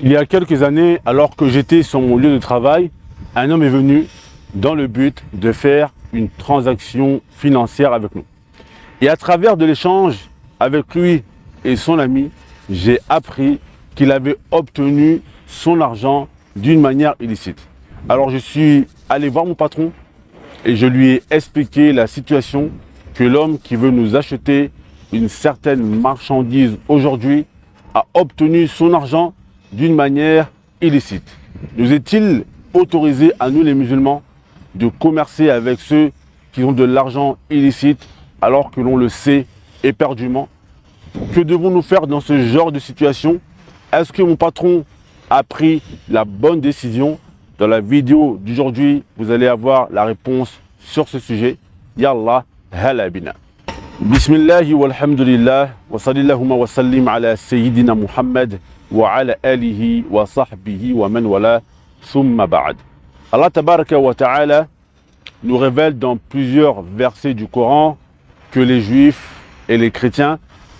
Il y a quelques années, alors que j'étais sur mon lieu de travail, un homme est venu dans le but de faire une transaction financière avec nous. Et à travers de l'échange avec lui et son ami, j'ai appris qu'il avait obtenu son argent d'une manière illicite. Alors je suis allé voir mon patron et je lui ai expliqué la situation, que l'homme qui veut nous acheter une certaine marchandise aujourd'hui a obtenu son argent d'une manière illicite. Nous est-il autorisé à nous les musulmans de commercer avec ceux qui ont de l'argent illicite alors que l'on le sait éperdument? Que devons-nous faire dans ce genre de situation? Est-ce que mon patron a pris la bonne décision? Dans la vidéo d'aujourd'hui, vous allez avoir la réponse sur ce sujet. Yallah, hala bina. Bismillahi walhamdulillah wa sallallahu wa sallim ala sayyidina Muhammad wa ala alihi wa sahbihi wa man wala thumma ba'd. Allah tabaraka wa ta'ala nous révèle dans plusieurs versets du Coran que les juifs et les chrétiens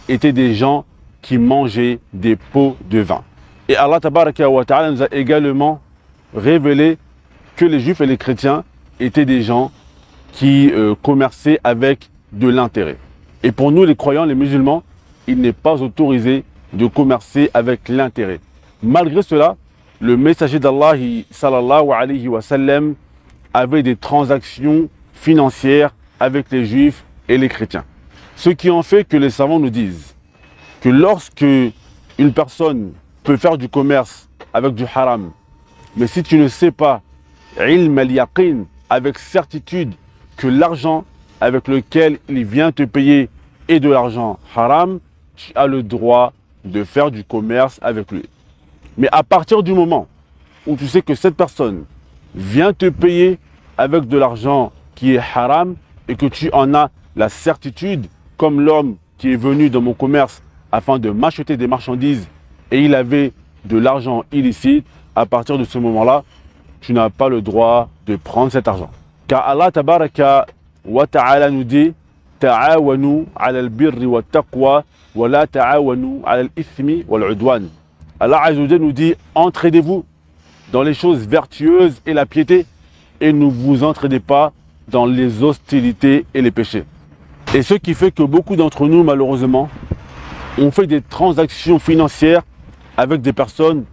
étaient des gens qui mangeaient des pots de vin. Et Allah tabaraka wa ta'ala nous a également révélé que les juifs et les chrétiens étaient des gens qui commerçaient avec de l'intérêt. Et pour nous les croyants, les musulmans, il n'est pas autorisé de commercer avec l'intérêt. Malgré cela, le messager d'Allah sallallahu alayhi wa sallam avait des transactions financières avec les juifs et les chrétiens. Ce qui en fait que les savants nous disent que lorsque une personne peut faire du commerce avec du haram, mais si tu ne sais pas, ilm al-yaqin, avec certitude que l'argent avec lequel il vient te payer est de l'argent haram, tu as le droit de faire du commerce avec lui. Mais à partir du moment où tu sais que cette personne vient te payer avec de l'argent qui est haram et que tu en as la certitude, comme l'homme qui est venu dans mon commerce afin de m'acheter des marchandises et il avait de l'argent illicite, à partir de ce moment-là, tu n'as pas le droit de prendre cet argent. Car Allah tabaraka wa ta'ala nous dit ta'awanu 'ala al-birri wa taqwa wa la ta'awanu 'ala al-ithmi wal 'udwan. Allah azza wa jalla nous dit entraidez-vous dans les choses vertueuses et la piété et ne vous entraidez pas dans les hostilités et les péchés. Et ce qui fait que beaucoup d'entre nous, malheureusement, ont fait des transactions financières avec des personnes,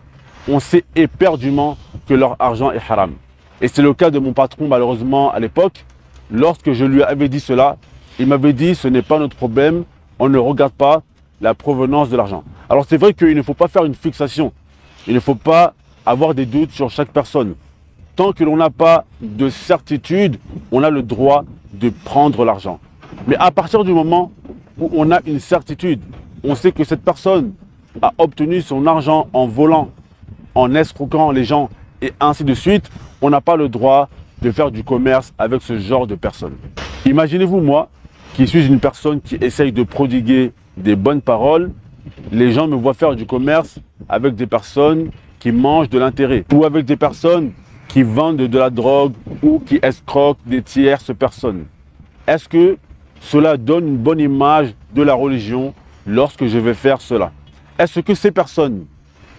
on sait éperdument que leur argent est haram. Et c'est le cas de mon patron, malheureusement, à l'époque. Lorsque je lui avais dit cela, il m'avait dit ce n'est pas notre problème, on ne regarde pas la provenance de l'argent. Alors c'est vrai qu'il ne faut pas faire une fixation, il ne faut pas avoir des doutes sur chaque personne. Tant que l'on n'a pas de certitude, on a le droit de prendre l'argent. Mais à partir du moment où on a une certitude, on sait que cette personne a obtenu son argent en volant, en escroquant les gens et ainsi de suite, on n'a pas le droit de faire du commerce avec ce genre de personnes. Imaginez-vous moi, qui suis une personne qui essaye de prodiguer des bonnes paroles, les gens me voient faire du commerce avec des personnes qui mangent de l'intérêt ou avec des personnes qui vendent de la drogue ou qui escroquent des tierces personnes. Est-ce que cela donne une bonne image de la religion lorsque je vais faire cela? Est-ce que ces personnes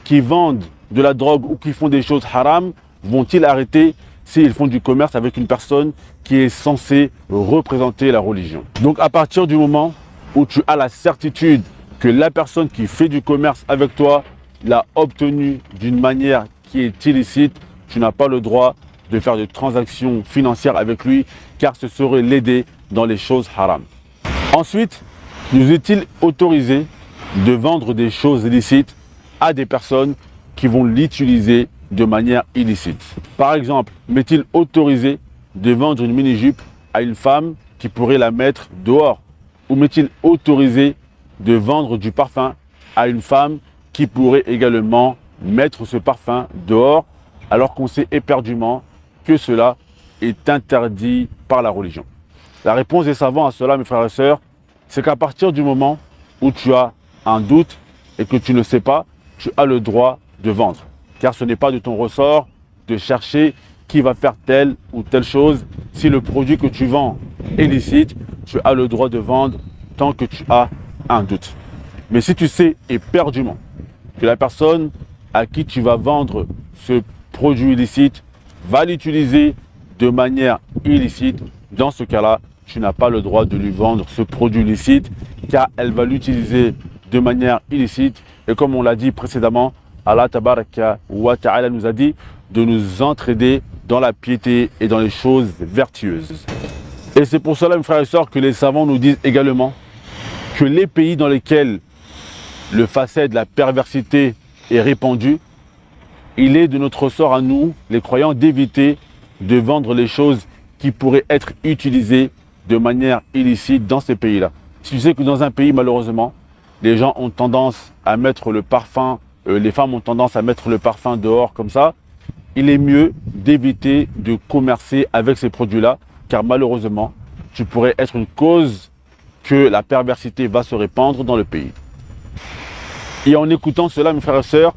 qui vendent de la drogue ou qui font des choses haram vont-ils arrêter s'ils font du commerce avec une personne qui est censée représenter la religion? Donc à partir du moment où tu as la certitude que la personne qui fait du commerce avec toi l'a obtenu d'une manière qui est illicite, tu n'as pas le droit de faire de transactions financières avec lui car ce serait l'aider dans les choses haram. Ensuite, nous est-il autorisé de vendre des choses illicites à des personnes qui vont l'utiliser de manière illicite? Par exemple, m'est-il autorisé de vendre une mini-jupe à une femme qui pourrait la mettre dehors? Ou m'est-il autorisé de vendre du parfum à une femme qui pourrait également mettre ce parfum dehors alors qu'on sait éperdument que cela est interdit par la religion? La réponse des savants à cela, mes frères et sœurs, c'est qu'à partir du moment où tu as un doute et que tu ne sais pas, tu as le droit de vendre. Car ce n'est pas de ton ressort de chercher qui va faire telle ou telle chose. Si le produit que tu vends est licite, tu as le droit de vendre tant que tu as un doute. Mais si tu sais éperdument que la personne à qui tu vas vendre ce produit illicite va l'utiliser de manière illicite, dans ce cas-là, tu n'as pas le droit de lui vendre ce produit illicite car elle va l'utiliser de manière illicite. Et comme on l'a dit précédemment, Allah Tabaraka wa Ta'ala nous a dit de nous entraider dans la piété et dans les choses vertueuses. Et c'est pour cela, mes frères et sœurs, que les savants nous disent également que les pays dans lesquels le facet de la perversité est répandu, il est de notre sort à nous, les croyants, d'éviter de vendre les choses qui pourraient être utilisées de manière illicite dans ces pays-là. Tu sais que dans un pays, malheureusement, les gens ont tendance à mettre le parfum, les femmes ont tendance à mettre le parfum dehors comme ça. Il est mieux d'éviter de commercer avec ces produits-là, car malheureusement, tu pourrais être une cause que la perversité va se répandre dans le pays. Et en écoutant cela, mes frères et sœurs,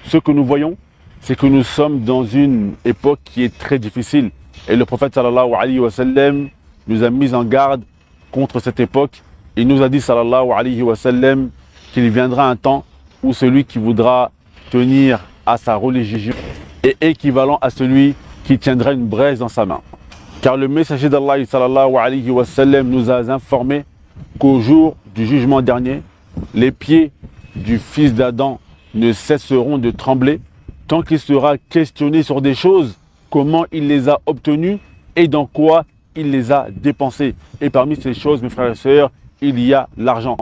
ce que nous voyons, c'est que nous sommes dans une époque qui est très difficile. Et le prophète sallallahu alayhi wa sallam nous a mis en garde contre cette époque. Il nous a dit sallallahu alayhi wa sallam qu'il viendra un temps où celui qui voudra tenir à sa religion est équivalent à celui qui tiendra une braise dans sa main. Car le messager d'Allah sallallahu alayhi wa sallam nous a informé qu'au jour du jugement dernier, les pieds du fils d'Adam ne cesseront de trembler tant qu'il sera questionné sur des choses, comment il les a obtenues et dans quoi il les a dépensées. Et parmi ces choses, mes frères et sœurs, il y a l'argent.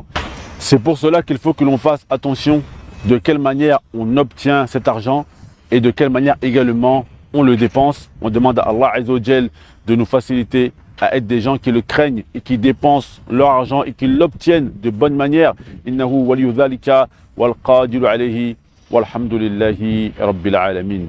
C'est pour cela qu'il faut que l'on fasse attention de quelle manière on obtient cet argent et de quelle manière également on le dépense. On demande à Allah Azza wa Jal de nous faciliter à être des gens qui le craignent et qui dépensent leur argent et qui l'obtiennent de bonne manière. Innahu waliyu dhalika wal qadiru alayhi walhamdulillahi rabbil alamin.